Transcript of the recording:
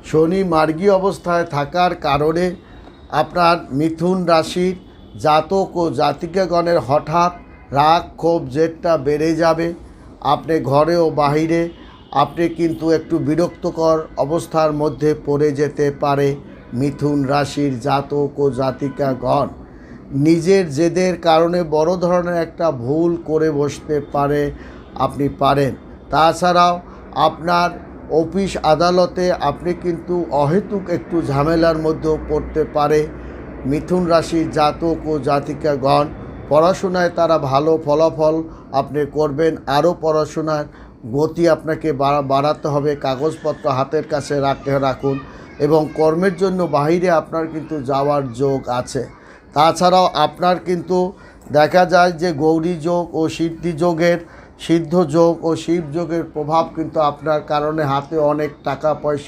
শনি মার্গী অবস্থায় থাকার কারণে আপনার মিথুন রাশির জাতক ও জাতিকাগণের হঠাৎ রাগ ক্ষোভ জেদটা বেড়ে যাবে। আপনি ঘরে ও বাহিরে আপনি কিন্তু একটু বিরক্তকর অবস্থার মধ্যে পড়ে যেতে পারে মিথুন রাশির জাতক ও জাতিকাগণ। নিজের জেদের কারণে বড় ধরনের একটা ভুল করে বসতে পারেন। তাছাড়াও আপনার অফিস আদালতে আপনি কিন্তু অহেতুক একটু ঝামেলার মধ্যেও পড়তে পারে মিথুন রাশির জাতক ও জাতিকাগণ। পড়াশোনায় তারা ভালো ফলাফল আপনি করবেন, আরও পড়াশোনার গতি আপনাকে বাড়াতে হবে। কাগজপত্র হাতের কাছে রাখুন এবং কর্মের জন্য বাইরে আপনার কিন্তু যাওয়ার যোগ আছে। তাছাড়াও আপনার কিন্তু দেখা যায় যে গৌরী যোগ ও সিদ্ধ যোগ ও শিব যোগের প্রভাব কিন্তু আপনার কারণে হাতে অনেক টাকা পয়সা